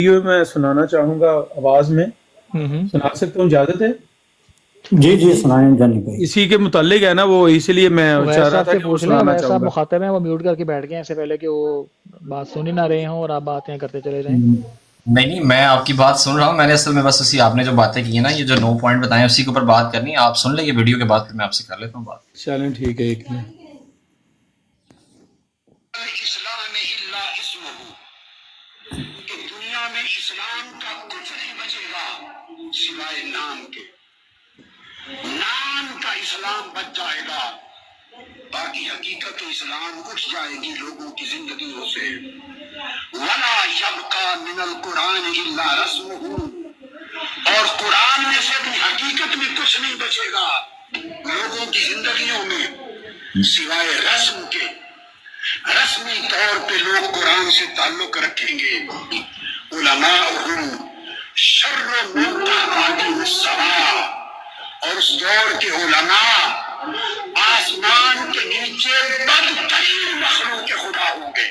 Video میں سنانا چاہوں گا آواز میں، سنا سکتا ہوں؟ اجازت ہے؟ جی جی سنائیں جانی بھائی۔ اسی کے متعلق ہے نا وہ، اسی لیے میں اویس چاہ رہا صاحب تھا سے کہ وہ پوچھ لیں، سنانا اویس چاہوں صاحب گا۔ مخاطب ہیں، وہ میوٹ کر کے بیٹھ گئے ہیں اس سے پہلے کہ وہ بات سن ہی نہ رہے ہوں اور آپ باتیں کرتے چلے جائیں۔ نہیں میں آپ کی بات سن رہا ہوں، میں نے اصل میں بس اسی آپ نے جو باتیں کی ہیں نا، یہ جو 9 پوائنٹ بتائے اسی کے اوپر بات کرنی ہے، آپ سن لیں یہ ویڈیو کے بعد پھر میں آپ سے کر لیتا ہوں بات۔ چلیں ٹھیک ہے، ایک منٹ۔ اسلام الا اسمہ، کہ دنیا میں اسلام کا کچھ نہیں بچے گا سوائے نام کے، نام کا اسلام بچ جائے گا، باقی حقیقت اسلام اٹھ جائے گی لوگوں کی زندگیوں سے۔ ولا یبقى من القرآن الا رسمہ، اور قرآن میں سے بھی حقیقت میں کچھ نہیں بچے گا لوگوں کی زندگیوں میں سوائے رسم کے۔ رسمی طور پہ لوگ قرآن سے تعلق رکھیں گے۔ علماءہم شر من تحت السماء، اور اس دور کے علماء آسمان کے نیچے بدترین مخلوق کے خدا ہوں گے،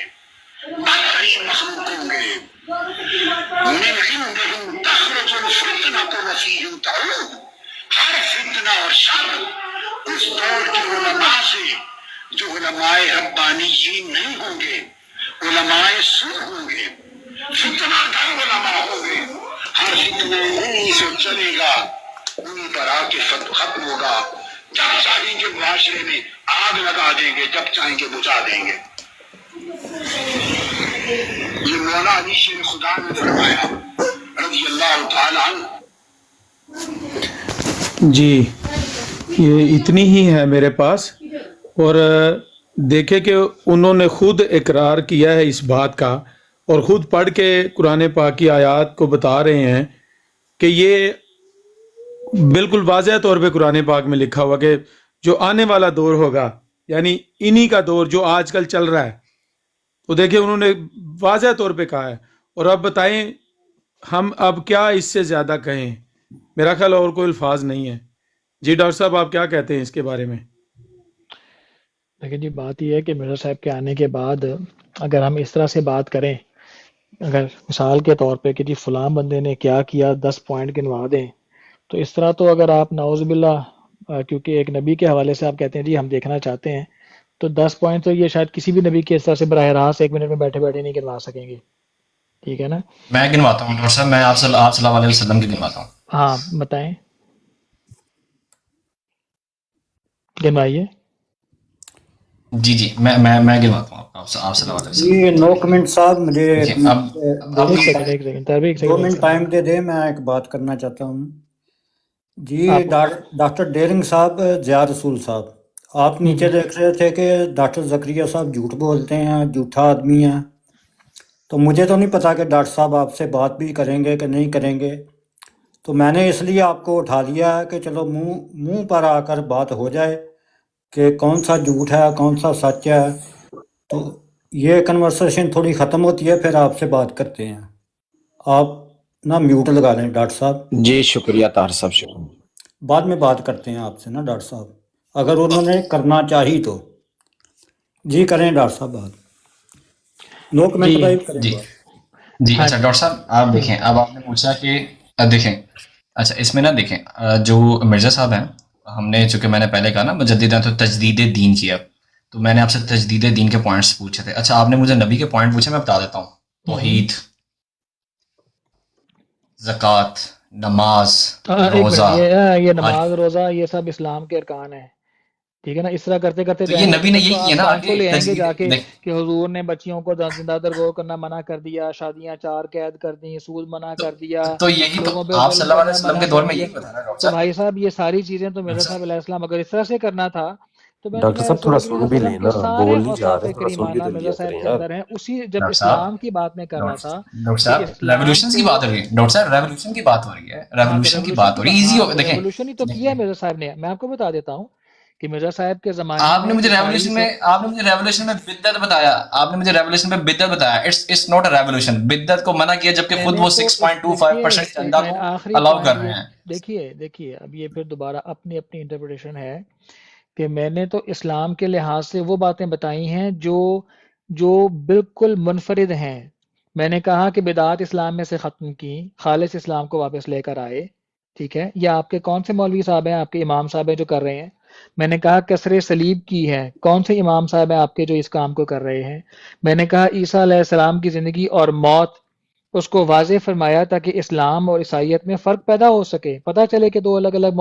بدترین مخلوق ہوں گے۔ من عندهم تخرج الفتنة وفيهم تعود، ہر فتنہ اور شر اس دور کے علماء سے، جو علماء ربانیین نہیں ہوں گے، علماء سر ہوں گے، فتنہ گر علماء ہوں گے، ہر فتنہ انہی سے چلے گا، انہی پر آ کے ختم ہوگا۔ جب چاہیں گے معاشرے میں آگ لگا دیں گے، جب چاہیں گے بجھا دیں گے۔ یہ مولا علی شیر خدا نے فرمایا رضی اللہ تعالی عنہ۔ جی یہ اتنی ہی ہے میرے پاس، اور دیکھیں کہ انہوں نے خود اقرار کیا ہے اس بات کا، اور خود پڑھ کے قرآن پاک کی آیات کو بتا رہے ہیں کہ یہ بالکل واضح طور پہ قرآن پاک میں لکھا ہوا کہ جو آنے والا دور ہوگا، یعنی انہی کا دور جو آج کل چل رہا ہے، تو دیکھیں انہوں نے واضح طور پہ کہا ہے۔ اور اب بتائیں ہم اب کیا اس سے زیادہ کہیں؟ میرا خیال اور کوئی الفاظ نہیں ہے۔ جی ڈاکٹر صاحب آپ کیا کہتے ہیں اس کے بارے میں؟ لیکن جی بات یہ ہے کہ مرزا صاحب کے آنے کے بعد اگر ہم اس طرح سے بات کریں، اگر مثال کے طور پہ کہ جی فلاں بندے نے کیا کیا 10 پوائنٹ گنوا دیں، تو اس طرح تو اگر آپ نعوذ باللہ کیونکہ ایک نبی کے حوالے سے آپ کہتے ہیں جی ہم دیکھنا چاہتے ہیں، تو 10 پوائنٹ تو یہ شاید کسی بھی نبی کے اس طرح سے براہ راست 1 منٹ میں بیٹھے بیٹھے نہیں گنوا سکیں گے، ٹھیک ہے نا؟ میں گنواتا ہوں ڈاکٹر صاحب، میں آپ صلی اللہ علیہ وسلم کی گنواتا ہوں۔ ہاں بتائیں، گنوائیے۔ جی جی میں گنواتا ہوں آپ صلی اللہ علیہ وسلم۔ یہ 9 منٹ صاحب مجھے دیکھیں اب ایک سیکنڈ ایک سیکنڈ تربیت، ایک 2 سیکنڈ منٹ ٹائم دے دیں، میں ایک بات کرنا چاہتا ہوں۔ جی آپ ڈاکٹر ڈیرنگ صاحب، ضیاء رسول صاحب، آپ نیچے دیکھ رہے تھے کہ ڈاکٹر زکریا صاحب جھوٹ بولتے ہیں، جھوٹا آدمی ہے، تو مجھے تو نہیں پتا کہ ڈاکٹر صاحب آپ سے بات بھی کریں گے کہ نہیں کریں گے، تو میں نے اس لیے آپ کو اٹھا لیا ہے کہ چلو منہ پر آ کر بات ہو جائے کہ کون سا جھوٹ ہے کون سا سچ ہے، تو یہ کنورسیشن تھوڑی ختم ہوتی ہے، پھر آپ سے بات کرتے ہیں۔ آپ نا میوٹ لگا لیں ڈاکٹر صاحب، جی شکریہ طاہر صاحب، شکریہ۔ بعد میں بات کرتے ہیں آپ سے نا ڈاکٹر صاحب، اگر انہوں نے کرنا چاہی تو۔ جی کریں ڈاکٹر صاحب بات، 9 منٹ جی بھائی کریں جی بات۔ جی ہاں اچھا ڈاکٹر صاحب آپ دیکھیں، اب آپ نے پوچھا کہ دیکھیں اچھا اس میں نا دیکھیں جو مرزا صاحب ہیں، ہم نے چونکہ میں نے پہلے کہا نا مجدد ہیں تو تجدید دین کیا، تو میں نے آپ سے تجدید دین کے پوائنٹس پوچھے تھے۔ اچھا آپ نے مجھے نبی کے پوائنٹ پوچھے، میں بتا دیتا ہوں۔ توحید، زکوٰۃ، نماز، ایک منٹ، روزہ، یہ حج۔ نماز روزہ یہ سب اسلام کے ارکان ہیں، ٹھیک ہے نا؟ اس طرح کرتے کرتے تو یہ جائیں گے تو نبی نے پھر تو یہی کیا آپ نا 500 آگے لے آئیں گے جا کے تجدید۔ کہ حضور نے بچیوں کو زندہ درگور کرنا منع کر دیا، شادیاں 4 قید کر دی، سود منع کر دیا، تو یہی تو لوگوں پہ آپ صلی ظلم اللہ علیہ کرنا وسلم منع کے دور کر میں دیا۔ یہی بتا رہا ہے ڈاکٹر تو صاحب۔ بھائی صاحب یہ ساری چیزیں تو مرزا ڈاکٹر صاحب صاحب علیہ السلام اگر اس طرح سے کرنا تھا تو میں ڈاکٹر رسول صاحب تھوڑا کریم صلی سن اللہ بھی علیہ وسلم لینا، کے سارے بول ہی جا اوصاف رہے ہیں، تھوڑا سن بھی کریمانہ تو مرزا لیا صاحب کریں کے یار۔ اندر ہیں، اسی جب ڈاکٹر صاحب اسلام کی بات میں کر رہا تھا ڈاکٹر کہ صاحب اسلام ریولیوشن کی کو، بات ہو رہی ہے، ڈاکٹر صاحب ریولیوشن کی بات ہو رہی ہے، ہاں تو ریولیوشن کی ریولوشن بات کی ہو رہی ہے، ایزی ہو دیکھیں۔ ریولوشن ہی تو کیا ہے مرزا صاحب نے، میں آپ کو بتا دیتا ہوں کہ مرزا صاحب کے زمانے آپ نے میں مجھے عیسائی ریولیوشن سے میں بدعت بتایا، آپ نے مجھے ریولیوشن میں بدعت بتایا، اٹس ناٹ اے ریولیوشن، بدعت کو منع کیا جبکہ میں خود نے وہ تو اس دیکھیے 6.25% ایک چندہ منٹ، کو آخری الاؤ کر پوائنٹ رہے یہ ہیں۔ دیکھیے اب یہ پھر دوبارہ اپنی انٹرپریٹیشن ہے کہ میں نے تو اسلام کے لحاظ سے وہ باتیں بتائی ہیں جو بالکل منفرد ہیں، میں نے کہا کہ بدعات اسلام میں سے ختم کی، خالص اسلام کو واپس لے کر آئے، ٹھیک ہے؟ یہ آپ کے کون سے مولوی صاحب ہیں، آپ کے امام صاحب ہیں جو کر رہے ہیں؟ میں نے کہا کسر صلیب کی ہے، کون سے امام صاحب ہیں آپ کے جو اس کام کو کر رہے ہیں؟ میں نے کہا عیسیٰ علیہ السلام کی زندگی اور موت اس کو واضح فرمایا تاکہ اسلام اور عیسائیت میں فرق پیدا ہو سکے، پتہ چلے کہ دو الگ الگ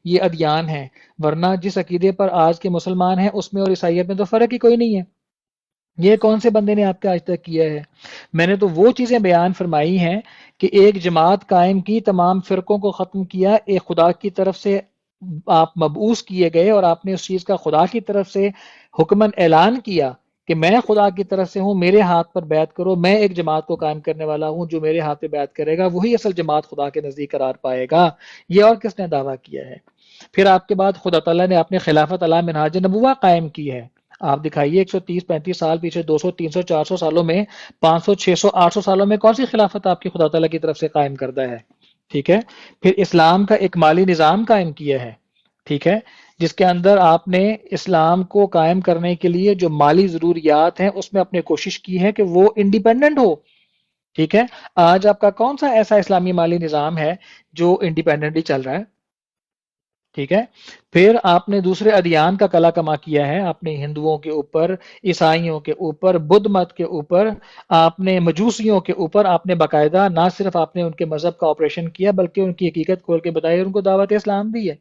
یہ ادیان ہیں، ورنہ جس عقیدے پر آج کے مسلمان ہیں اس میں اور عیسائیت میں تو فرق ہی کوئی نہیں ہے۔ یہ کون سے بندے نے آپ کے آج تک کیا ہے؟ میں نے تو وہ چیزیں بیان فرمائی ہیں کہ ایک جماعت قائم کی، تمام فرقوں کو ختم کیا، ایک خدا کی طرف سے آپ مبعوث کیے گئے اور آپ نے اس چیز کا خدا کی طرف سے حکمن اعلان کیا کہ میں خدا کی طرف سے ہوں، میرے ہاتھ پر بیعت کرو، میں ایک جماعت کو قائم کرنے والا ہوں، جو میرے ہاتھ پہ بیعت کرے گا وہی اصل جماعت خدا کے نزدیک قرار پائے گا۔ یہ اور کس نے دعویٰ کیا ہے؟ پھر آپ کے بعد خدا تعالیٰ نے اپنے خلافت علی منہاج نبوہ قائم کی ہے۔ آپ دکھائیے 130 35 سال پیچھے، 200 300 400 سالوں میں، 500 600 800 سالوں میں کون سی خلافت آپ کی خدا تعالیٰ کی طرف سے قائم کردہ ہے؟ ٹھیک ہے؟ پھر اسلام کا ایک مالی نظام قائم کیا ہے، ٹھیک ہے، جس کے اندر آپ نے اسلام کو قائم کرنے کے لیے جو مالی ضروریات ہیں اس میں اپنے کوشش کی ہے کہ وہ انڈیپینڈنٹ ہو، ٹھیک ہے؟ آج آپ کا کون سا ایسا اسلامی مالی نظام ہے جو انڈیپینڈنٹلی چل رہا ہے؟ ٹھیک ہے؟ پھر آپ نے دوسرے ادیان کا کلا کما کیا ہے، آپ نے ہندوؤں کے اوپر، عیسائیوں کے اوپر، بدھ مت کے اوپر، آپ نے مجوسیوں کے اوپر، آپ نے باقاعدہ نہ صرف آپ نے ان کے مذہب کا آپریشن کیا بلکہ ان کی حقیقت کھول کے بتائی اور ان کو دعوت اسلام دی ہے،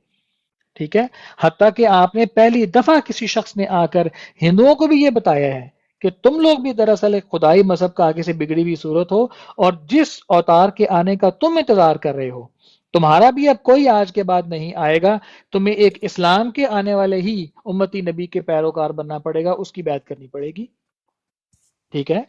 ٹھیک ہے؟ حتیٰ کہ آپ نے پہلی دفعہ کسی شخص نے آ کر ہندوؤں کو بھی یہ بتایا ہے کہ تم لوگ بھی دراصل ایک خدائی مذہب کا آگے سے بگڑی ہوئی صورت ہو، اور جس اوتار کے آنے کا تم انتظار کر رہے ہو تمہارا بھی اب کوئی آج کے بعد نہیں آئے گا، تمہیں ایک اسلام کے آنے والے ہی امتی نبی کے پیروکار بننا پڑے گا، اس کی بیعت کرنی پڑے گی، ٹھیک ہے؟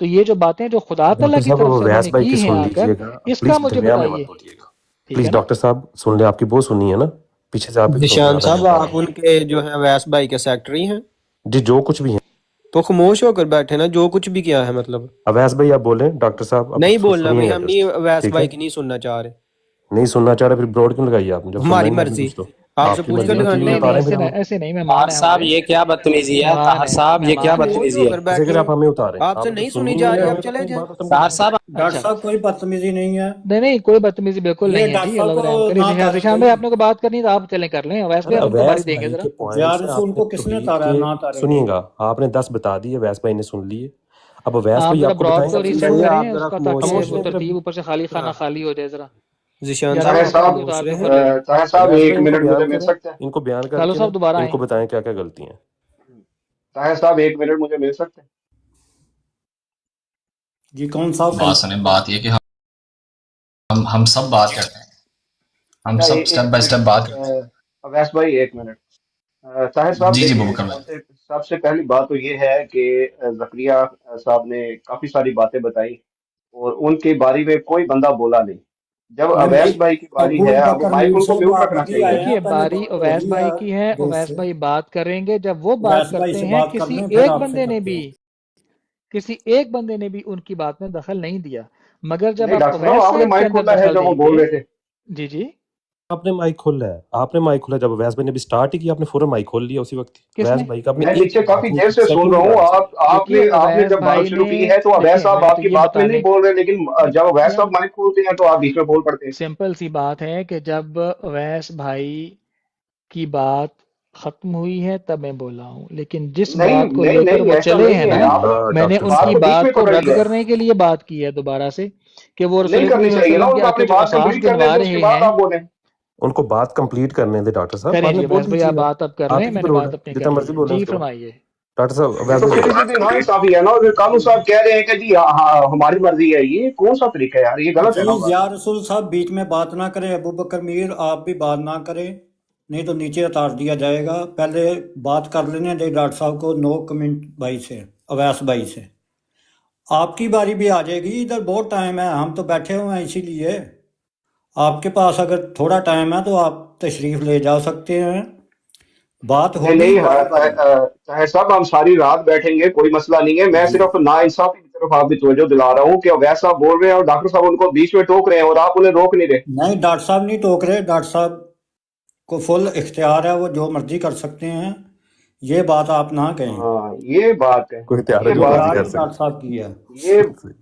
تو یہ جو باتیں جو خدا تعالیٰ ڈاکٹر کی صاحب طرف اب سے انہوں اویس نے بھائی کی کی ہیں سن آ کر، لیجئے گا اس کا پلیز، مجھے درمیان میں بتائیے، مت بولیے گا ٹھیک پلیز۔ ہے نا؟ ڈاکٹر صاحب سن لیں، آپ کی بہت سننی ہے نا، پیچھے سے آپ ذیشان زیادہ صاحب ہلکا آپ رہے ان کے جو ہیں اویس بھائی کے سیکٹری ہیں، ہیں جی، جو کچھ بھی ہیں۔ تو خاموش ہو کر بیٹھے نا، جو کچھ بھی کیا ہے مطلب اویس بھائی آپ بولیں، ڈاکٹر صاحب آپ نہیں بولنا سنیے بھائی، گا ہم جسٹ، نہیں اویس ٹھیک ہے؟ بھائی کی نہیں سننا چاہ رہے، نہیں سننا چاہ رہے پھر بروڈ کیوں لگائیے آپ؟ جب سننا ہماری ہی نہیں آپ نے مرضی، کچھ تو آپ سے آپ کی پوچھ نہیں کر مرضی نہیں میں لگانی چیزیں نہیں ہے۔ نہیں، اتاریں پھر ایسے ہم۔ نہیں، ایسے نہیں، طاہر مہمان ہیں صاحب ہمارے، یہ کیا بدتمیزی ہے؟ طاہر مہمان ہیں، صاحب یہ کیا مہمان ہیں، خاموش ہو بدتمیزی ہے؟ کر کیسے بیٹھے اگر ہیں، آپ ہمیں اتاریں، آپ سے آپ نے نہیں تو سنی سننی جا نہیں ہے، رہی، ہمیں آپ تو چلے اپنی جائیں۔ بات ختم طاہر کرنی صاحب ڈاکٹر اچھا صاحب کوئی بدتمیزی نہیں ہے، نہیں کوئی بدتمیزی بالکل یہ نہیں ہے ڈاکٹر جی، صاحب اللہ کو رحم کرے نہ جی، تارے ذیشان بھائی کوئی۔ آپ نے کو بات کرنی تو آپ چلیں کر لیں، اویس ہے۔ بھائی آپ ان کو باری اویس دیں گے بھائی ذرا۔ کے یا پوائنٹس رسول آپ نے کو کس نے توحید تارا ہے، کے، نہ تارے سنیے کوئی۔ گا، آپ نے 10 بتا دی، اویس بھائی نے سن لیے، اب اویس آپ بھائی ذرا آپ کو براڈ بتائیں کو گے کہ ریسیٹ نہیں کریں آپ اس ذرا کا خاموش تاکہ رہیں، خاموش وہ رہیں پھر ترتیب اوپر سے خالی خانہ اب۔ خالی ہو جائے ذرا۔ ذیشان یار صاحب طاہر وہ آپ اپنی صاحب اتار کے خاموش اوپر رہیں۔ لے لیں۔ طاہر صاحب اویس ایک بھائی ان کو منٹ مجھے بیان مل کریں، سکتا ہے؟ ان کو بیان کر لالو کے نا صاحب دوبارہ ان آئیں۔ کو بتائیں کیا کیا غلطی ہیں۔ طاہر صاحب ایک منٹ مجھے مل سکتا ہے؟ جی کون صاحب بات سنیں، بات یہ کہ ہم سب بات کرتے ہیں، ہم اچھا سب سٹیپ بائی ایک سٹیپ منٹ، بات کرتے اویس بھائی ایک منٹ۔ طاہر ہیں۔ صاحب جی جی دیکھیں، بکر بھائی، سب سے پہلی بات تو یہ ہے کہ زکریا صاحب نے کافی ساری باتیں بتائی اور ان کے بارے میں کوئی بندہ بولا نہیں۔ جب نہیں بھائی، اویس بھائی کی باری ابو ہے، اب بکر مائک میر ان کو صاحب میوٹ آپ رکھنا ابھی چاہیے آئے نا۔ ہیں، دیکھیے پہلے باری بات ہو اویس رہی بھائی ہے کی ہے، دیش اویس سے۔ بھائی بات کریں گے جب وہ بات اویس بھائی کرتے سے ہیں، بات کر کسی لیں پھر ایک آپ سے بندے نے کرتے بھی ہیں۔ ان کی بات میں دخل نہیں دیا، مگر جب نہیں آپ ڈاکٹر صاحب، اویس آپ نے صاحب کے مائک اندر کھولا ہے دخل جب وہ دیں بول گے۔ رہے تھے۔ جی جی، آپ نے مائک کھولا ہے، آپ نے مائک کھولا، جب اویس بھائی نے بھی سٹارٹ ہی کیا آپ نے فوراً مائک کھول لیا اسی وقت ہی۔ کس اویس نے؟ بھائی کا آپ نے میں ایک نیچے بھی بات کافی نہیں دیر کی، سے سن سیکنڈ رہا بھی ہوں، لگا سکتے۔ دیکھیے آپ نے اویس جب بات بھائی شروع نے، کی ہے تو دیکھیے اویس صاحب میں آپ تو کی یہ بات میں نہیں بتانے، بول رہے، لیکن جب اویس صاحب مائک کھولتے ہیں تو آپ بیچ میں بول پڑتے ہیں۔ سمپل سی بات ہے کہ جب اویس بھائی کی بات ختم ہوئی ہے تب میں بولا ہوں، لیکن جس نہیں بات کو نہیں لے کر نہیں، وہ ایسا چلے نہیں ہیں نا، ہے، آپ نے اللہ میں نے ڈاکٹر ان بات کی کو صاحب، بیچ میں بات کو پکڑ رد لیا ہے۔ کرنے کے لیے بات کی ہے دوبارہ سے کہ وہ رسول نہیں کریم کرنی صلی اللہ چاہیے علیہ نا، وسلم ان کے کو آ اپنی کے جو بات اساس کمپلیٹ کرنے گنوا دیں، اس کے رہے بعد ہیں۔ آپ بولیں۔ ان کو بات کمپلیٹ کرنے دیں ڈاکٹر صاحب، کریں بعد جی میں بول اویس بھائی، آپ دیجیے گا، بات اب کر آپ لیں، ہی میں کی نے روڈ بات ہے، اپنی جتنا کر لی مرضی ہے بولیں جی، اس کے بعد۔ فرمائیے۔ ڈاکٹر صاحب یہ اویس تو بھائی سیدھی بولیں۔ سیدھی ناانصافی ہے نا، اور کالو صاحب کہہ رہے ہیں کہ جی ہاں ہماری مرضی ہے، یہ کون سا طریقہ ہے یار، یہ غلط ہے نا جی بات۔ یا رسول صاحب بیچ میں بات نہ کریں، ابو بکر میر آپ بھی بات نہ کریں، نہیں تو نیچے اتار دیا جائے گا۔ پہلے بات کر لینے دے ڈاکٹر صاحب کو، نو کمنٹ بھائی سے، اویس بھائی سے۔ آپ کی باری بھی آ جائے گی، ادھر بہت ٹائم ہے، ہم تو بیٹھے ہوئے ہیں، اسی لیے آپ کے پاس اگر تھوڑا ٹائم ہے تو آپ تشریف لے جا سکتے ہیں، بات نہیں ہوگی نہیں، باری باری۔ طاہر صاحب ہم ساری رات بیٹھیں گے، کوئی مسئلہ نہیں ہے، میں جی صرف ناانصافی کی طرف آپ کی توجہ دلا رہا ہوں کہ اویس صاحب بول رہے ہیں اور ڈاکٹر صاحب ان کو بیچ میں ٹوک رہے ہیں اور آپ انہیں روک نہیں رہے۔ نہیں، ڈاکٹر صاحب نہیں ٹوک رہے، ڈاکٹر صاحب کو فل اختیار ہے، وہ جو مرضی کر سکتے ہیں، یہ بات آپ نہ کہیں، ہاں یہ بات ہے، کوئی اختیار ہے یہ جو بات مرضی اختیار کر ہی ڈاکٹر سکتے صاحب کی ہے۔ یہ ہیں۔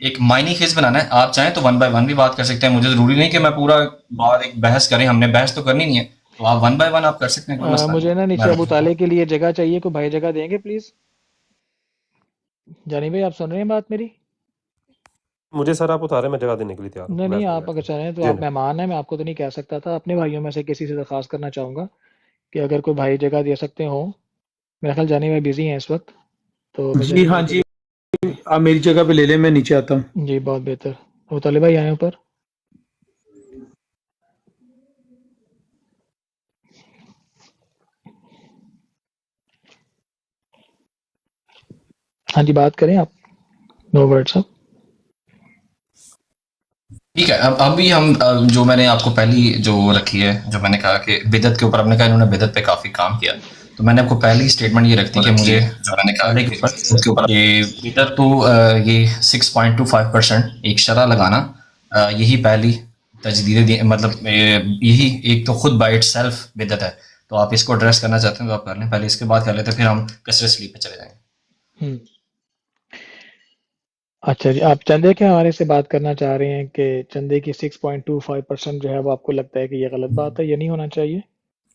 ایک مائنی خیز بنانا ہے. آپ چاہیں تو 1 by 1 بھی بات کر سکتے ہیں, مجھے ضروری نہیں کہ میں پورا بات ایک بحث کریں, ہم نے بحث تو کرنی نہیں ہے, تو آپ 1 by 1 آپ کر سکتے ہیں, کوئی مسئلہ مجھے نا نہیں. نیچے ابو طالع کے لیے جگہ چاہیے, کوئی بھائی جگہ دیں گے پلیز؟ جانی بھائی آپ سن رہے ہیں بات میری؟ مجھے سر آپ اتارے, میں جگہ دینے کے لیے تیار ہوں. نہیں نہیں، بیٹھ آپ اگر چاہیں تو جی آپ نہیں. مہمان ہیں، میں آپ کو تو نہیں کہہ سکتا تھا. اپنے بھائیوں میں سے کسی سے درخواست کرنا چاہوں گا کہ اگر کوئی بھائی جگہ دے سکتے ہوں. میرا خیال جانی بھائی بزی ہیں اس وقت، تو میں جی جانی ہاں بھائی جی، کو آپ میری جگہ پہ لے لیں، میں نیچے آتا ہوں. جی بہت بہتر. ابو طالب بھائی آئے اوپر. ہاں جی بات کریں آپ. نو ورڈ صاحب. ٹھیک ہے. ابھی ہم جو میں نے آپ کو پہلی جو رکھی ہے، جو میں نے کہا کہ بدعت کے اوپر، آپ نے کہا انہوں نے بدعت پہ کافی کام کیا، تو میں نے آپ کو پہلی اسٹیٹمنٹ یہ رکھتی کہ مجھے جو میں نے کہا کہ بدعت کے اوپر یہ بدعت تو یہ 6.25% ایک شرح لگانا، یہی پہلی تجدید مطلب یہی ایک تو خود بائی اٹ سیلف بدعت ہے. تو آپ اس کو ایڈریس کرنا چاہتے ہیں تو آپ کر لیں، پہلے اس کے بعد کر لیتے ہیں، پھر ہم کثرت سلیپ پہ چلے جائیں گے. اچھا جی، آپ چندے کے حوالے سے بات کرنا چاہ رہے ہیں کہ چندے کی 6.25% جو ہے وہ آپ کو لگتا ہے کہ یہ غلط بات ہے، یہ نہیں ہونا چاہیے؟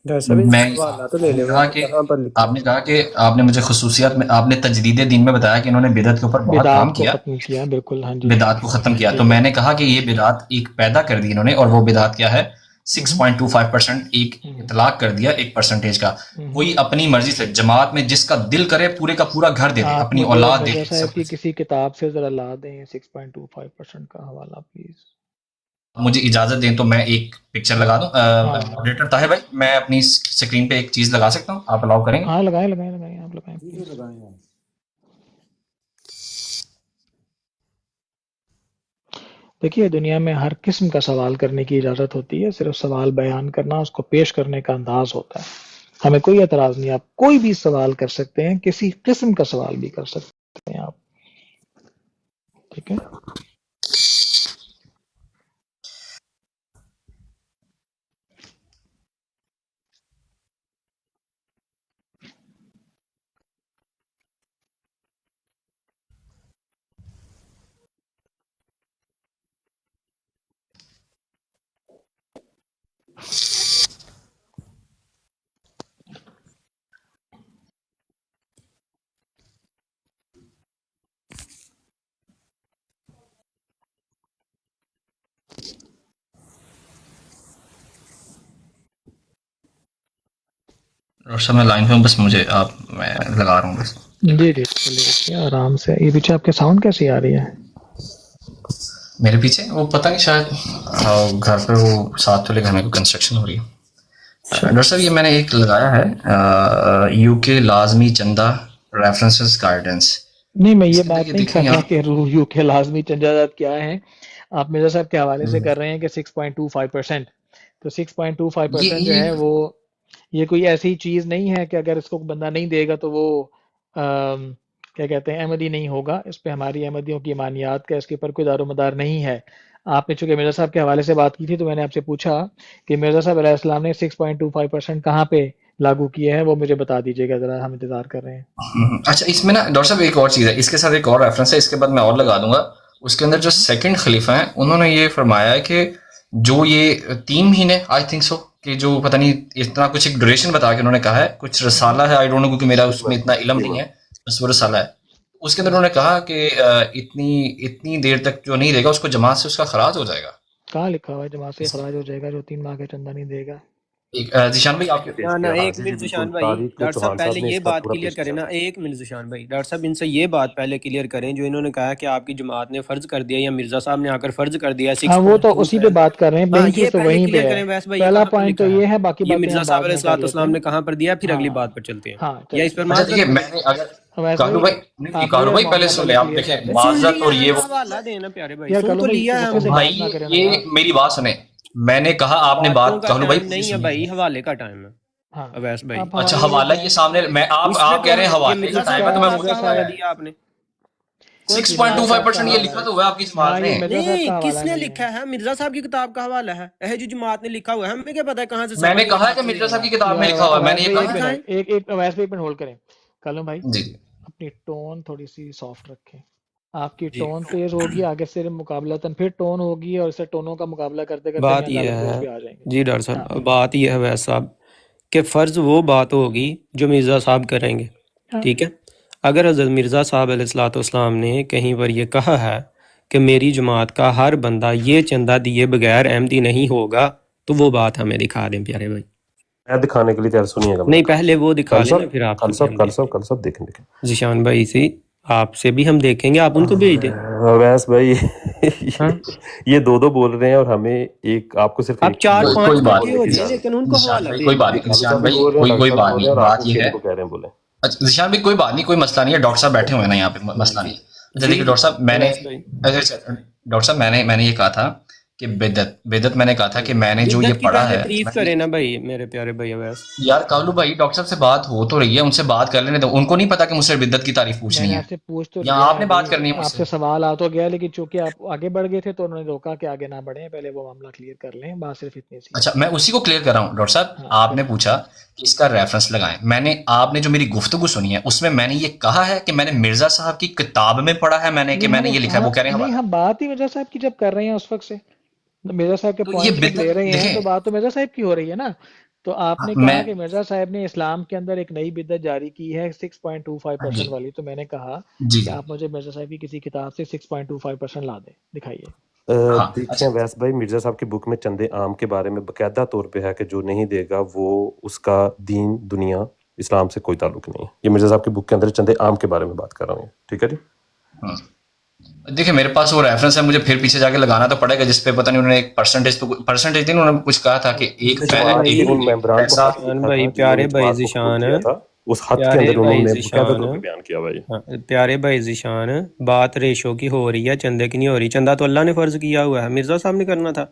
ڈاکٹر صاحب میں حوالہ تو لے آپ نے لیں، کہا وہاں کہ کہاں پر لکھا ہے؟ آپ نے مجھے خصوصیات میں، آپ نے تجدید دین میں بتایا کہ انہوں نے بدعت کے اوپر بہت کام بدعات کو کیا، ختم کیا، بالکل ہاں جی بدعات کو ختم کیا. تو ٹھیک ہے. میں نے کہا کہ یہ بدعات ایک پیدا کر دی انہوں نے، اور وہ بدعات کیا ہے؟ 6.25% ایک اطلاق کر دیا ایک پرسنٹیج کا. کوئی اپنی مرضی سے جماعت میں جس کا دل کرے پورے کا پورا گھر دے دے، آپ اپنی مجھے اولاد دے مرزا دے، صاحب سب کی کچھ. کسی کتاب سے ذرا لا دیں 6.25% کا حوالہ پلیز. مجھے اجازت دیں تو میں ایک پکچر لگا دوں. ماڈریٹر طاہر بھائی، میں اپنی اسکرین پہ ایک چیز لگا سکتا ہوں؟ آپ الاؤ کریں گے؟ ہاں لگائیں لگائیں لگائیں، آپ لگائیں جی پلیز. لگائیں آپ. دیکھیے دنیا میں ہر قسم کا سوال کرنے کی اجازت ہوتی ہے، صرف سوال بیان کرنا، اس کو پیش کرنے کا انداز ہوتا ہے. ہمیں کوئی اعتراض نہیں، آپ کوئی بھی سوال کر سکتے ہیں، کسی قسم کا سوال بھی کر سکتے ہیں آپ. ٹھیک ہے. اور سب میں لائن پہ ہوں، بس مجھے میں لگا رہا ہوں بس. جی جی چلیے رکھیے آرام سے. یہ پیچھے آپ کے ساؤنڈ کیسی آ رہی ہے؟ میرے پیچھے وہ پتہ نہیں، شاید گھر پہ وہ 7 تلے گھر میں کوئی کنسٹرکشن ہو رہی ہے. ڈاکٹر صاحب یہ میں نے ایک لگایا ہے یو کے لازمی چندہ ریفرنسز گائیڈنس. نہیں میں یہ اس کے اندر بات یہ نہیں دیکھیں کر رہا یہاں کہ یو کے لازمی چندہ کیا ہیں. آپ مرزا صاحب کے حوالے سے کر رہے ہیں کہ 6.25%. تو 6.25% جو یہ ہے وہ یہ کوئی ایسی چیز نہیں ہے کہ اگر اس کو بندہ نہیں دے گا تو وہ کیا کہتے ہیں احمدی نہیں ہوگا. اس پہ ہماری احمدیوں کی ایمانیات کا اس کے اوپر کوئی دار و مدار نہیں ہے. آپ نے چونکہ مرزا صاحب کے حوالے سے بات کی تھی تو میں نے آپ سے پوچھا کہ مرزا صاحب علیہ السلام نے 6.25% کہاں پہ لاگو کیے ہیں، وہ مجھے بتا دیجیے گا ذرا، ہم انتظار کر رہے ہیں. اچھا اس میں نا ڈاکٹر صاحب ایک اور چیز ہے، اس کے ساتھ ایک اور ریفرنس ہے، اس کے بعد میں اور لگا دوں گا. اس کے اندر جو سیکنڈ خلیفہ ہیں انہوں نے یہ فرمایا ہے کہ جو یہ 3 مہینے آئی تھنک سو کہ جو پتہ نہیں اتنا کچھ ایک ڈوریشن بتا کے انہوں نے کہا ہے، کچھ رسالہ ہے، آئی ڈونٹ نو، کیونکہ میرا اس میں اتنا علم نہیں ہے، بس وہ رسالہ ہے. اس کے اندر انہوں نے کہا کہ اتنی دیر تک جو نہیں دے گا اس کو جماعت سے اس کا خراج ہو جائے گا. کہاں لکھا ہوا ہے جماعت سے اخراج ہو جائے گا جو 3 ماہ کا چندہ نہیں دے گا؟ ذیشان بھائی آپ نہ ایک منٹ ذیشان بھائی، ڈاکٹر صاحب پہلے یہ بات کلیئر کریں نا. ایک منٹ ذیشان بھائی، ڈاکٹر صاحب ان سے یہ بات پہلے کلیئر کریں جو انہوں نے کہا کہ آپ کی جماعت نے فرض کر دیا یا مرزا صاحب نے آ کر فرض کر دیا ہاں وہ تو اسی پہ 6.25. بات کر رہے ہیں، ہاں مین یہ چیز تو پہلے وہیں کلیئر پہ ہے. کریں ویس بھائی، یہ پہلا کہاں پر پوائنٹ تو لکھا ہے؟ یہ ہے، باقی یہ باتیں مرزا ہم صاحب بعد علیہ میں کر الصلوۃ لیتے والسلام ہیں. نے کہاں پر دیا، پھر ہاں اگلی بات پر چلتے ہیں، ہاں یا چلیں. اس پر اچھا معذرت دیکھیے کریں. میں نے اگر ویسے کالو بھائی نہیں، آپ کالو میرا بھائی پہلے معاملہ سن لیں، آپ کلیئر دیکھیں کر لیں. سن معذرت لیا اور نا، یہ وہ. حوالہ دینا پیارے بھائی، یار سن کلو تو بھائی لیا ہے غصے ہم سے نے. بات نہ بھائی کریں نا یہ یار. میری بات سنیں، میں نے کہا آپ نے باتوں بات کا کالو بھائی ٹائم پلیز نہیں ہے سنیے. بھائی، حوالے کا ٹائم ہے ہاں اویس بھائی. آپ اچھا حوالے لے حوالہ کے یہ آئیں. سامنے میں اس میں آپ کہہ رہے ہیں یہ حوالے کا مرزا اس صاحب ٹائم کی ہے تو کا میں کتاب مرزا کا حوالہ صاحب دیا آپ نے. کوئی یہ کتاب مرزا صاحب کا 6.25% یہ کا حوالہ لکھا ہے. تو ہوا ہے آپ کی ہاں جماعت یہ نے. مرزا صاحب نہیں، کا کس حوالہ نے نہیں ہے. لکھا ہے؟ مرزا صاحب کی کتاب کا حوالہ ہے جو جماعت نے لکھا ہوا ہے، ہمیں کیا پتا ہے کہاں سے میں نے سبق کہا ہے کہ نکل مرزا لیا صاحب ہے. کی کتاب میں یار لکھا ہوا ہے، میں نے اویس یہ بھائی کہا ایک ہے. دکھائیں. منٹ، ایک اویس بھائی ایک منٹ ہولڈ کریں. کلو بھائی جی اپنی ٹون تھوڑی سی سافٹ رکھیں. آپ کی جی ٹون تیز ہوگی آگے سے مقابلتاً، پھر ٹون ہوگی اور اسے ٹونوں کا مقابلہ کرتے کرتے بات یہاں یہ گالی گلوچ ہے پہ آ جائیں گے. جی ڈاکٹر ہاں صاحب، بات یہ ہے ویسا صاحب کہ فرض وہ بات ہوگی جو مرزا صاحب کریں گے، ہاں ٹھیک ہے؟ اگر حضرت مرزا صاحب علیہ الصلوۃ والسلام نے کہیں پر یہ کہا ہے کہ میری جماعت کا ہر بندہ یہ چندہ دیے بغیر احمدی نہیں ہوگا، تو وہ بات ہمیں دکھا دیں پیارے بھائی. میں دکھانے کے لیے تیار، سنیے گا میرا. نہیں پہلے وہ دکھا کل لیں نا، صاحب پھر آپ کل سنیں صاحب ہم کل دیکھیں صاحب گے. کل صاحب دیکھیں دیکھیں. ذیشان بھائی سے آپ سے بھی ہم دیکھیں گے، آپ ان کو بھیج دیں. اویس بھائی ہاں یہ دو بول رہے ہیں اور ہمیں ایک، آپ کو صرف آپ ایک چیز چار بولنی کوئی پانچ ہے، بات اکٹھے بولنے ہو کی نہیں جائیں اجازت. لیکن ان کو ذیشان حوالہ بھائی، دے کوئی دیں. بات یہ نہیں کالو ذیشان صاحب بھی بھائی، بول رہے ہیں اور کوئی ڈاکٹر بات صاحب بھی نہیں، بول رہے ہیں، اور آپ بات اس یہ کے ہے. کو کہہ رہے ہیں بولیں. اچھا ذیشان بھائی کوئی بات نہیں، کوئی مسئلہ نہیں ہے، ڈاکٹر صاحب بیٹھے ہوئے ہیں نا یہاں پہ، مسئلہ نہیں ہے. اچھا جی دیکھیے ڈاکٹر صاحب، میں نے اویس بھائی، ڈاکٹر صاحب میں نے یہ کہا تھا کہ بدعت میں نے کہا تھا کہ میں نے جو یہ بدت کی پڑھا پہلے ہے، تعریف میں نے کریں نا بھائی میرے پیارے بھائی اویس. یار کالو بھائی ڈاکٹر صاحب سے بات ہو تو رہی ہے، ان سے بات کر لینے دو، ان کو نہیں پتا کہ مجھ سے بدعت کی تعریف میں پوچھنی نے ہے، آپ سے پوچھ تو یا لیا آپ ہے نے ابھی، بات کرنی ہے مجھ آپ سے. سے سوال آ تو گیا، لیکن چونکہ آپ آگے بڑھ گئے تھے تو انہوں نے روکا کہ آگے نہ بڑھیں، پہلے وہ معاملہ کلیئر کر لیں. بات صرف اتنی سی ہے. اچھا میں اسی کو کلیئر کر رہا ہوں ڈاکٹر صاحب. ہاں آپ نے کریں. پوچھا کہ اس کا ریفرنس لگائیں، آپ نے جو میری گفتگو سنی ہے اس میں میں نے یہ کہا ہے کہ میں نے مرزا صاحب کی کتاب میں پڑھا ہے، میں نے کہ نہیں میں نے یہ لکھا ہے، وہ کہہ رہے ہیں نہیں، حوالہ. ہم بات ہی مرزا صاحب کی جب کر رہے ہیں اس وقت سے مرزا صاحب کے تو یہ پوائنٹس جب لے بدعت رہے ہیں دیکھیں، تو بات تو مرزا صاحب کی ہو رہی ہے نا. تو آپ نے میں کہا کہ مرزا صاحب نے اسلام کے اندر ایک نئی بدعت جاری کی ہے 6.25% جی والی، تو میں نے کہا جی کہ جی آپ مجھے مرزا صاحب کی کسی کتاب سے 6.25% لا دیں، دکھائیے. ہاں. دیکھیں اچھا ویس بھائی، مرزا صاحب کی بک میں چندے عام کے بارے میں باقاعدہ طور پہ ہے کہ جو نہیں دے گا وہ اس کا دین دنیا اسلام سے کوئی تعلق نہیں ہے. یہ مرزا صاحب کی بک کے اندر چندے عام کے بارے میں بات کر رہا ہوں. ٹھیک ہے جی. ہاں. دیکھیں میرے پاس وہ ریفرنس ہے، مجھے پھر پیچھے جا کے لگانا تو پڑے گا، جس پہ پتہ نہیں انہوں نے ایک پرسنٹیج تھی، انہوں نے کچھ کہا تھا کہ ذیشان جماعت کے بھائی، ان ممبران کو پیسہ. خط ذیشان لکھا تھا بھائی، جنہوں نے پیارے بھائی جماعت کو قبول ذیشان، کیا تھا، اس خط کے پیارے اندر انہوں بھائی نے باقاعدہ ذیشان، طور پہ بیان کیا بھائی. ہاں، پیارے بھائی ذیشان، بات ریشو کی ہو رہی ہے، چندے کی نہیں ہو رہی. چندہ تو اللہ نے فرض کیا ہوا ہے، مرزا صاحب نے کرنا تھا.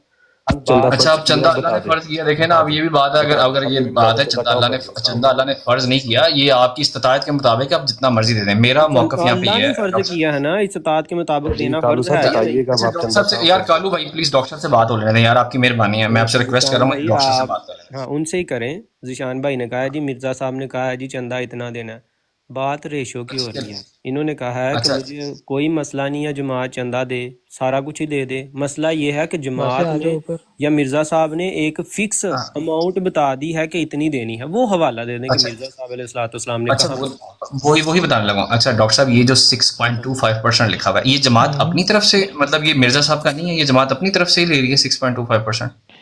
چندہ بات اچھا فرض اب کیا چندہ ہے، اللہ بتا نے دیں فرض کیا، دیکھیں نا بتا اب دیں یہ بھی بات ہے، بتا دیں اگر یہ ابھی بھی بتا بات دیں ہے چندہ کہاں فرض ہے اسلام میں. چندہ اللہ نے فرض نہیں کیا، یہ آپ کی استطاعت کے مطابق آپ جتنا مرضی دے دیں. میرا موقف یہاں پہ اللہ یہ نے ہے فرض ڈاکٹر صاحب. کیا ہے نا، استطاعت کے مطابق جی دینا کالو فرض صاحب ہے یا نہیں؟ بتائیے گا اچھا آپ ڈاکٹر چندہ صاحب سے کہاں یار فرض ہے. کالو بھائی پلیز ڈاکٹر سے بات ہو لینے دیں یار، آپ کی مہربانی ہے، میں آپ سے ریکویسٹ کر رہا ذیشان ہوں بھائی ڈاکٹر سے آپ، بات کر لینے ہاں ان سے ہی کریں. ذیشان بھائی نے کہا ہے جی مرزا صاحب نے کہا ہے جی چندہ اتنا دینا ہے. بات ریشو کی ہو رہی ہے. انہوں نے کہا ہے کہ اچھا مجھے کوئی مسئلہ نہیں ہے، جماعت چندہ دے، سارا کچھ ہی دے دے. مسئلہ یہ ہے کہ ویسے جماعت آ نے جاؤ اوپر. یا مرزا صاحب نے ایک فکس ہاں، اماؤنٹ بتا دی ہے کہ اتنی دینی ہے. وہ حوالہ دے دیں کہ اچھا مرزا صاحب علیہ الصلوۃ والسلام نے اچھا کہا. وہی بتانے لگا ہوں. اچھا ڈاکٹر صاحب یہ جو 6.25% لکھا ہوا ہے، یہ جماعت اپنی طرف سے، مطلب یہ مرزا صاحب کا نہیں ہے، یہ جماعت اپنی طرف سے ہی لے رہی ہے 6.25%.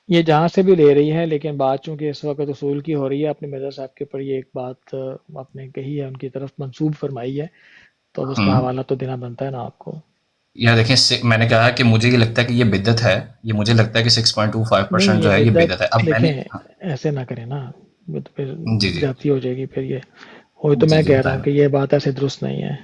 یہ جہاں سے بھی لے رہی ہے، لیکن بات چونکہ اس وقت اصول کی ہو رہی ہے، اپنے مرزا صاحب کے اوپر یہ ایک بات آپ نے کہی ہے، ان کی طرف منسوب فرمائی ہے، تو اب اس کا حوالہ تو دینا بنتا ہے نا آپ کو. یا دیکھیں میں نے کہا کہ مجھے یہ لگتا ہے کہ یہ بدعت ہے، یہ مجھے لگتا ہے کہ نہیں 6.25% یہ جو ہے یہ بدعت ہے. بدعت اب میں نے دیکھیں ایسے نہ کریں نا، وہ تو پھر جی جی جاتی ہو جائے گی پھر. یہ وہی تو جی میں جی کہہ رہا ہوں بتائیں. کہ یہ بات ایسے درست نہیں ہے.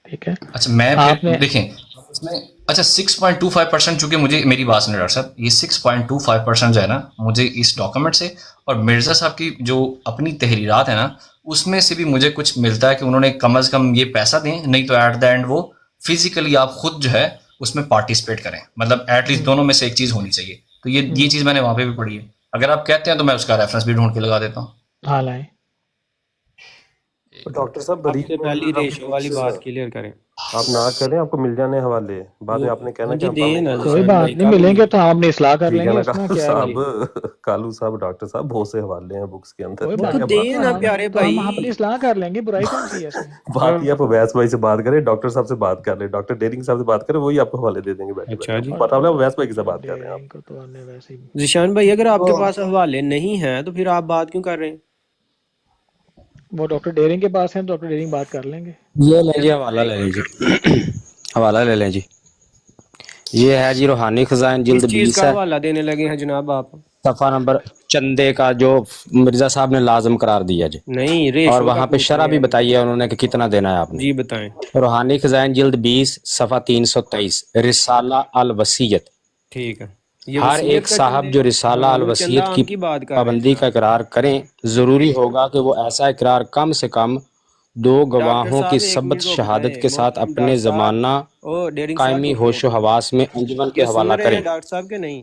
ٹھیک ہے اچھا میں آپ پھر نے دیکھیں اس میں، اچھا 6.25% چونکہ مجھے، میری بات سنیں ڈاکٹر صاحب، یہ 6.25% جو ہے نا مجھے اس ڈاکومنٹ سے اور مرزا صاحب کی جو اپنی تحریرات ہیں نا اس میں سے بھی مجھے کچھ ملتا ہے کہ انہوں نے کم از کم یہ پیسہ دیں، نہیں تو ایٹ دا اینڈ وہ فزیکلی آپ خود جو ہے اس میں پارٹیسپیٹ کریں، مطلب ایٹ لیسٹ دونوں میں سے ایک چیز ہونی چاہیے. تو یہ چیز میں نے وہاں پہ بھی پڑھی ہے. اگر آپ کہتے ہیں تو میں اس کا ریفرنس بھی ڈھونڈ کے لگا دیتا ہوں. حال ہے. ڈاکٹر صاحب سب سے بریک میں پہلی مرزا صاحب کی ریشو والی بکس بات کلیئر کریں. آپ نہ کریں، آپ کو مل جانے حوالے. بعد میں آپ نے ہاں کہنا کہ جی ہم دیں نہیں نا پڑھ کوئی رہے. ذیشان بات بھائی، نہیں، کالو ملیں بھائی. گے تو ہم اپنی اصلاح کر ٹھیک لیں ہے گے، نا اس میں کالو کیا ہے صاحب، بھائی. کالو صاحب ڈاکٹر صاحب بہت سے حوالے ہیں بکس کے اندر. کوئی وہ بات تو کیا نہیں، بات دیں کر نا رہے ہم پیارے تو بھائی. ہم اپنی اصلاح کر لیں گے، برائی کون سی ہے اس میں. ہیں؟ بات یہ آپ ویس بھائی سے بات کریں، ڈاکٹر صاحب سے بات کر لیں، ڈاکٹر ڈیرنگ صاحب سے بات کریں، وہی آپ کو حوالے دے دیں گے بیٹھے اچھا بیٹھے. جی. اور پتا ہوا ویس بھائی کی سے بات کر رہے ہیں آپ. ڈیرنگ کو تو ہم نے ویسے ہی. ذیشان بھائی اگر آپ کے پاس حوالے نہیں ہیں تو پھر آپ بات کیوں کر رہے ہیں؟ وہ ڈاکٹر ڈیرنگ کے پاس ہیں، ڈاکٹر ڈیرنگ بات کر لیں گے. یہ لیں جی، حوالہ لے لیں جی. حوالہ لے لیں جی. یہ ہے جی روحانی خزائن کس جلد چیز 20 کا ہے، حوالہ دینے لگے ہیں جناب آپ؟ صفحہ نمبر چندے کا جو مرزا صاحب نے لازم قرار دیا جی. نہیں، اور ریشو کا وہاں پہ پوچھ شرح رہے بھی ہیں ہم. بتائی ہے انہوں نے کہ کتنا دینا ہے آپ نے. جی بتائیں. روحانی خزائن جلد 20 صفحہ 323 رسالہ الوصیت. ٹھیک ہے، یہ ہر ایک وصیت کا صاحب چندے، جو رسالہ ہاں وہ چندہ الوصیت کی عام کی بات کر رہے ہیں پابندی کا جناب. اقرار کریں، ضروری ہوگا کہ وہ ایسا اقرار کم سے کم 2 ڈاکٹر گواہوں کی صاحب ایک ثبت منٹ رک شہادت جائیں. کے ساتھ اپنے ڈاکٹر صاحب، زمانہ او ڈیرنگ صاحب قائمی رک جائیں. ہوش و حواس میں انجمن کے یہ سن حوالہ رہے کریں. ہیں ڈاکٹر صاحب کے نہیں؟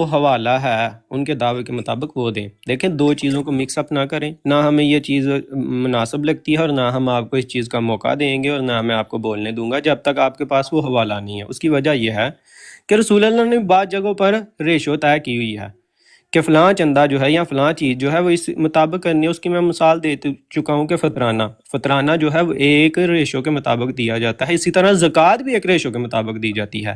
وہ حوالہ ہے ان کے دعوے کے مطابق وہ دیں. دیکھیں دو چیزوں کو مکس اپ نہ کریں، نہ ہمیں یہ چیز مناسب لگتی ہے اور نہ ہم آپ کو اس چیز کا موقع دیں گے اور نہ میں آپ کو بولنے دوں گا جب تک آپ کے پاس وہ حوالہ نہیں ہے. اس کی وجہ یہ ہے کہ رسول اللہ نے بعض جگہوں پر ریشو طے کی ہوئی ہے کہ فلاں چندہ جو ہے یا فلاں چیز جو ہے وہ اس مطابق کرنی ہے. اس کی میں مثال دے چکا ہوں کہ فطرانہ جو ہے وہ ایک ریشو کے مطابق دیا جاتا ہے. اسی طرح زکوٰۃ بھی ایک ریشو کے مطابق دی جاتی ہے.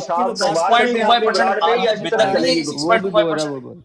6.25%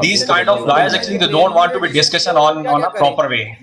these kind of guys actually they don't want to be discussion on a proper way।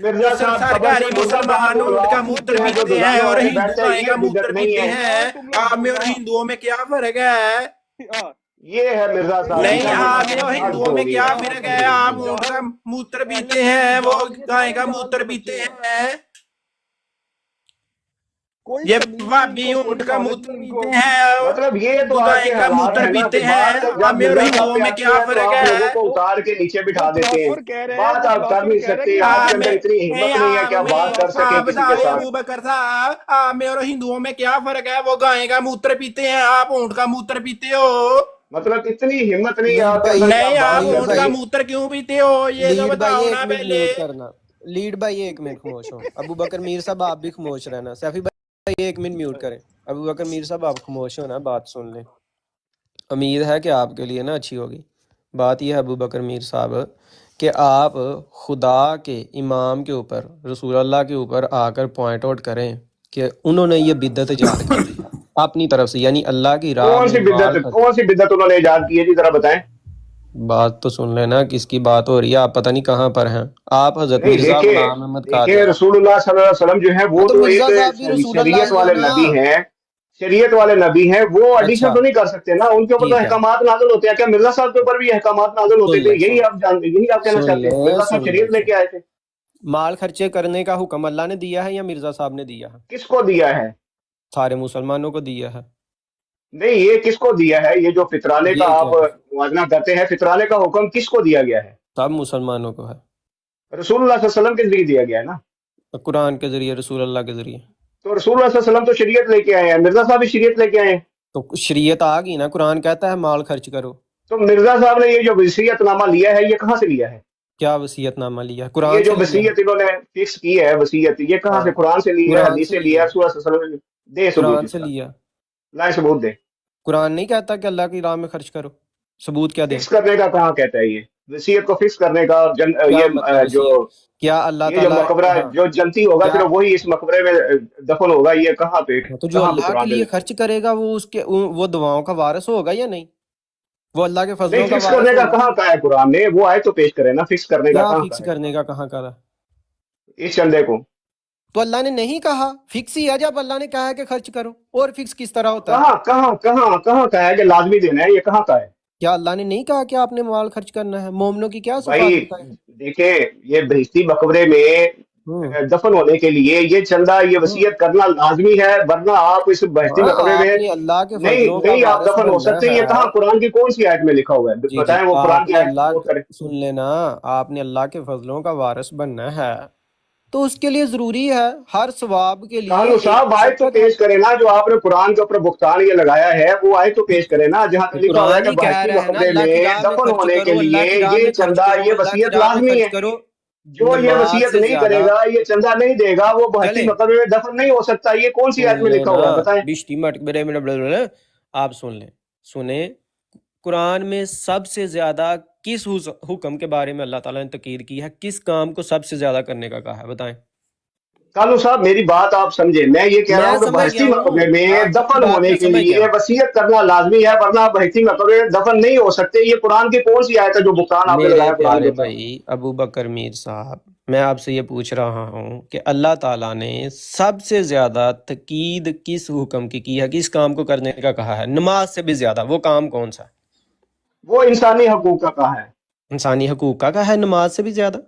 Mirza صاحب قبر سے سرکاری مردہ مسلمان بول اونٹ کا آپ موتر پوچھتے ہیں جو پیتے ہیں دوزاخ میں اور ہو کے ہندو بیٹھتے ہیں، گائے یہ کا بدت موتر نہیں پیتے ہے۔ ہیں۔ تم لوگ آپ میں اور ہندوؤں میں کیا فرق ہے؟ ہاں یہ ہے مرزا صاحب، نہیں، انشاءاللہ آپ تعالیٰ میں اور بات ہندوؤں جو میں ہوگی کیا آپ فرق سمجھ ہے؟ لیں آپ گے۔ اونٹ کا موتر پہلے پیتے ہیں، وہ یہ گائے سارے کا جال موتر کے پیتے بچے ہیں، ہیں۔ کوئی یہ تمیز نہیں ان بھی کو، اونٹ کوئی کا نالج موتر نہیں ان پیتے کو۔ ہیں، مطلب یہ تو ہندو آپ گائے کے کا حالات موتر ہیں نا کہ پیتے ہیں۔ بات آپ جب میں اور مرزا صاحب ہندوؤں پہ میں آتی کیا ہے تو فرق آپ ہے؟ لوگوں کو اتار کے نیچے وہ بٹھا دیتے ہیں۔ فلاسفر کہہ رہے ہیں، بات وہ آپ کر فلاسفر نہیں کہہ رہے ہیں سکتے، کہ آپ کے ہمارے اندر اتنی ہمت نہیں ہے کہ آپ بات کر سکیں آپ کسی کے بتائیں ساتھ۔ ابو بکر صاحب، آپ میں اور ہندوؤں میں کیا فرق ہے؟ وہ گائے کا موتر پیتے ہیں، آپ اونٹ کا موتر پیتے ہو۔ مطلب اتنی ہمت نہیں ہے لیڈ آپ کے بھائی، اندر کہ نہیں، آپ آپ بات کر لیڈ اونٹ کا بھائی، سکیں۔ موتر کیوں پیتے ہو یہ تو لیڈ بھائی بتاؤ نا ایک منٹ پہلے۔ میوٹ کرنا، لیڈ بھائی ایک منٹ خاموش ہو، ابو بکر میر صاحب آپ بھی خاموش رہنا، سیفی بھائی ایک منٹ میوٹ کریں، ابو بکر میر صاحب آپ خاموش ہونا، بات سن لیں، امید ہے کہ آپ کے لیے نا اچھی ہوگی۔ بات یہ ہے ابو بکر میر صاحب کہ آپ خدا کے امام کے اوپر، رسول اللہ کے اوپر آ کر پوائنٹ آؤٹ کریں کہ انہوں نے یہ بدعت ایجاد کر دی اپنی طرف سے، یعنی اللہ کی راہ کون میں سی بدعت، مال خرچ۔ کون سی بدعت انہوں نے ایجاد کی ہے جی، ذرا بتائیں۔ بات تو سن لینا، کس کی بات ہو رہی ہے، آپ پتہ نہیں کہاں پر ہیں آپ۔ حضرت نہیں مرزا دیکھیں، غلام احمد دیکھیں قادیانی، رسول اللہ صلی اللہ علیہ وسلم جو ہیں ہاں وہ تو تو ایک مرزا صاحب بھی رسول اللہ شریعت ہی ہے والے نا۔ نبی ہیں، شریعت والے نبی ہیں، وہ اچھا ایڈیشن تو نہیں کر سکتے نا، ان کے اوپر تو ٹھیک ہے، احکامات نازل ہوتے ہیں۔ کیا مرزا صاحب کے اوپر بھی احکامات نازل ہوتے سن تھے؟ لیں یہی آپ جانتے، یہی آپ کہنا سن چاہتے ہیں؟ لیں مرزا صاحب سن لیں شریعت لے کے آئے تھے؟ مال خرچے کرنے کا حکم اللہ نے دیا ہے یا مرزا صاحب نے دیا ہے؟ کس کو دیا ہے؟ سارے مسلمانوں کو دیا ہے۔ نہیں، یہ کس کو دیا ہے؟ یہ جو فطرانے کا یہ آپ کیا موازنہ کرتے ہیں، فطرانے کا حکم کس کو دیا گیا ہے؟ سب مسلمانوں کو ہے، رسول اللہ صلی اللہ علیہ وسلم کے ذریعے دیا گیا ہے نا۔ قرآن کے ذریعے، رسول اللہ کے ذریعے۔ تو رسول اللہ صلی اللہ علیہ وسلم تو شریعت لے کے آئے ہیں، مرزا صاحب بھی شریعت لے کے آئے ہیں۔ تو شریعت آ گئی نا، قرآن کہتا ہے مال خرچ کرو۔ تو مرزا صاحب نے یہ جو وصیت نامہ لیا ہے یہ کہاں سے لیا ہے؟ کیا وصیت نامہ لیا ہے؟ یہ قرآن جو سے لیا ہے۔ وصیت انہوں نے فکس کی ہے، وصیت یہ کہاں ہاں سے؟ قرآن سے لی ہے، قرآن حدیث سے سے لیا لیا ہے، ہے، رسول اللہ صلی اللہ علیہ وسلم؟ دے ثبوت قرآن اس سے کا، لیا۔ لائے ثبوت دے۔ قرآن نہیں کہتا کہ اللہ کی راہ میں خرچ کرو، ثبوت کیا دیں؟ فکس کرنے کا کہاں کہتا ہے یہ؟ وصیت کو فکس کرنے کا، اور کیا مطلب جو وصیت؟ کیا اللہ یہ جو تعالیٰ، مقبرہ ہاں جو جنتی ہوگا کیا، پھر وہی اس مقبرے میں دفن ہوگا، یہ کہاں پہ، تو جو کہاں پہ اللہ کے قرآن میں لیے لکھا ہے؟ خرچ کرے گا وہ اس کے وہ دعاؤں کا وارث ہوگا یا نہیں؟ وہ اللہ کے نہیں، فضلوں کا فکس وارث کرنے کا ہوگا؟ کہاں کہا ہے قرآن نے؟ وہ آئے تو پیش کرے نا، فکس کرنے کا کیا کہاں فکس کہا ہے کرنے کا کہاں کرا؟ اس چندے کو؟ تو اللہ نے نہیں کہا، فکس ہی ہے جب اللہ نے کہا ہے کہ خرچ کرو، اور فکس کس طرح ہوتا ہے؟ کہاں کہاں کہاں کہاں کہا ہے کہ لازمی دینا ہے؟ یہ کہاں کہا ہے کیا اللہ نے نہیں کہا کہ آپ نے مال خرچ کرنا ہے؟ مومنوں کی کیا صفات بھائی؟ بتائیں؟ دیکھیں، یہ بہشتی مقبرے میں ہوں دفن ہونے کے لیے یہ چندہ، یہ ہوں وصیت کرنا لازمی ہے، ورنہ آپ اس بہشتی ہاں، مقبرے میں آپ نے اللہ کے نہیں فضلوں کا نہیں آپ وارث دفن ہو بننا سکتے۔ یہ ہے۔ کہاں قرآن کی کون سی آیت میں لکھا ہوا ہے؟ جی بتائیں، وہ قرآن آپ کی نے آیت اللہ نوٹ کریں۔ سن لینا، آپ نے اللہ کے فضلوں کا وارث بننا ہے تو اس کے لیے ضروری ہے ہر ثواب کے لیے کانو ایک صاحب آیت تو شرکت ہے۔ پیش کرے نا، جو آپ نے قرآن کے اوپر بہتان یہ لگایا ہے وہ آیت تو پیش کرے نا، جہاں پہ تو لکھا ہوا ہے قرآن کہ ہی کہہ بہشتی رہا ہے نا مقبرے اللہ میں کی راہ میں دفن خرچ ہونے کے کرو، اللہ لیے کی راہ یہ میں خرچ چندہ، کرو، یہ اللہ کی وصیت راہ میں لازمی خرچ ہے۔ کرو، جو یہ نماز وصیت سے نہیں کرے زیادہ۔ گا، یہ چندہ نہیں دے گا، وہ بہشتی چلیں مقبرے میں دفن نہیں ہو سکتا۔ یہ کون سی سن آیت میں لکھا لینا، ہوا ہے؟ بتائیں۔ بشتی مقبرے میں آپ سن لیں، سنیں، قرآن میں سب سے زیادہ کس حکم کے بارے میں اللہ تعالیٰ نے تاکید کی ہے، کس کام کو سب سے زیادہ کرنے کا کہا ہے؟ بتائیں۔ کالو صاحب میری بات آپ سمجھے، میں یہ کہہ رہا میں ہوں کہ سمجھ بہشتی گیا مقبرے ہوں، میں آپ کی دفن بات ہونے میں کے سمجھ گیا۔ لیے وصیت کرنا لازمی ہے، ورنہ بہشتی مقبرے میں دفن نہیں ہو سکتے۔ یہ قرآن کی کون سی آیت ہے جو بہتان آپ نے میرے لگایا قرآن کے پیارے اوپر؟ بھائی ابو بکر میر صاحب، میں آپ سے یہ پوچھ رہا ہوں کہ اللہ تعالیٰ نے سب سے زیادہ تاکید کس حکم کی ہے، کس کام کو کرنے کا کہا ہے؟ نماز سے بھی زیادہ وہ کام کون سا ہے؟ وہ انسانی حقوق کا کہا ہے۔ انسانی حقوق کا کہا ہے، نماز سے بھی زیادہ؟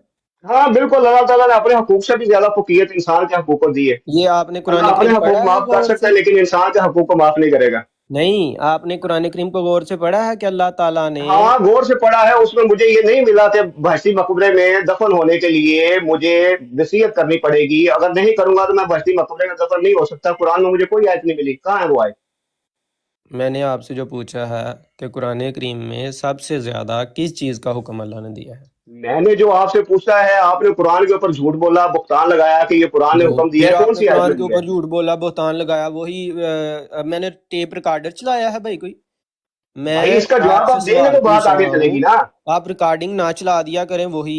ہاں بالکل، اللہ تعالیٰ نے اپنے حقوق سے بھی زیادہ فوقیت انسان کے حقوق کو دی ہے۔ یہ آپ نے اللہ قرآن اپنے کریم حقوق پڑھا ہے معاف کر غور سکتا سے؟ ہے لیکن انسان کے حقوق کو معاف نہیں کرے گا۔ نہیں، آپ نے قرآن کریم کو غور سے پڑھا ہے کہ اللہ تعالیٰ نے ہاں غور سے پڑھا ہے، اس میں مجھے یہ نہیں ملا کہ بہشتی مقبرے میں دفن ہونے کے لیے مجھے وصیت کرنی پڑے گی، اگر نہیں کروں گا تو میں بہشتی مقبرے میں دفن نہیں ہو سکتا۔ قرآن میں مجھے کوئی آیت نہیں ملی، کہاں ہے وہ آیت؟ میں نے آپ سے جو پوچھا ہے کہ قرآن کریم میں سب سے زیادہ کس چیز کا حکم اللہ نے دیا ہے؟ میں نے جو آپ سے پوچھا ہے، آپ نے قرآن کے اوپر جھوٹ بولا، بہتان لگایا کہ یہ قرآن نے حکم دیا پھر ہے، آپ کون نے سی آیت میں قرآن کے دیا ہے؟ اوپر جھوٹ بولا، بہتان لگایا، وہی میں نے ٹیپ ریکارڈر چلایا ہے بھائی کوئی؟ بھائی میں اس کا آپ جواب سے آپ دیں گے سوال تو بات پوچھ آگے رہا چلے ہوں، گی نا۔ آپ ریکارڈنگ نہ چلا دیا کریں، وہی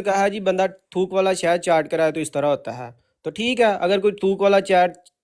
کہا جی بندہ تھوک والا شہد چاٹ کر آئے تو اس طرح ہوتا ہے، تو ٹھیک ہے، اگر کوئی تھوک والا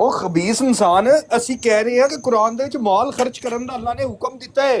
ਉਹ ਖਬੀਸ ਇਨਸਾਨ, ਅਸੀਂ ਕਹਿ ਰਹੇ ਹਾਂ ਕਿ ਕੁਰਾਨ ਦੇ ਵਿੱਚ ਮਾਲ ਖਰਚ ਕਰਨ ਦਾ ਅੱਲਾ ਨੇ ਹੁਕਮ ਦਿੱਤਾ ਹੈ।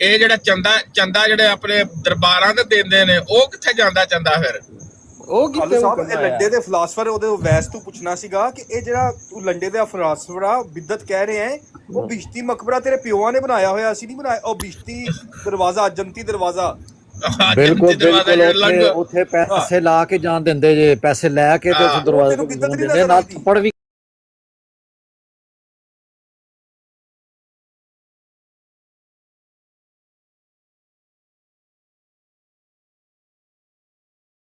ਇਹ ਜਿਹੜਾ ਚੰਦਾ ਜਿਹੜੇ ਆਪਣੇ ਦਰਬਾਰਾਂ ਤੇ ਦਿੰਦੇ ਨੇ ਉਹ ਕਿੱਥੇ ਜਾਂਦਾ ਚੰਦਾ ਫਿਰ ਉਹ ਕਾਲੂ ਕਿਤੇ ਸਾਹਿਬ ਹੁਕਮ ਇਹ ਆਇਆ? ਲੰਡੇ ਦੇ ਫਿਲਾਸਫਰ ਉਹਦੇ ਵੈਸ ਤੋਂ ਪੁੱਛਣਾ ਸੀਗਾ ਕਿ ਇਹ ਜਿਹੜਾ ਤੂੰ ਲੰਡੇ ਦਾ ਫਿਲਾਸਫਰ ਆ ਬਿਦਤ ਕਹਿ ਰਹੇ ਹੈ, ਉਹ ਬਿਸ਼ਤੀ ਮਕਬਰਾ ਤੇਰੇ ਪਿਓਾਂ ਨੇ ਬਣਾਇਆ ਹੋਇਆ, ਅਸੀਂ ਨਹੀਂ ਬਣਾਇਆ। ਉਹ ਬਿਸ਼ਤੀ ਦਰਵਾਜ਼ਾ, ਜੰਤੀ ਦਰਵਾਜ਼ਾ। ਬਿਲਕੁਲ ਦਰਵਾਜ਼ਾ ਬਿਲਕੁਲ, ਜਿਹੜਾ ਲੰਘ ਉੱਥੇ ਪੈਸੇ ਲਾ ਕੇ ਜਾਣ ਦਿੰਦੇ ਜੇ, ਪੈਸੇ ਲੈ ਕੇ ਤੇ ਉੱਥੇ ਉਹ ਦਰਵਾਜ਼ੇ ਤੈਨੂੰ ਤੋਂ ਬਿਦਤ ਨਹੀਂ ਦਿੰਦੇ ਨਜ਼ਰ ਨਾਲ ਆਉਂਦੀ? ਥੱਪੜ ਵੀ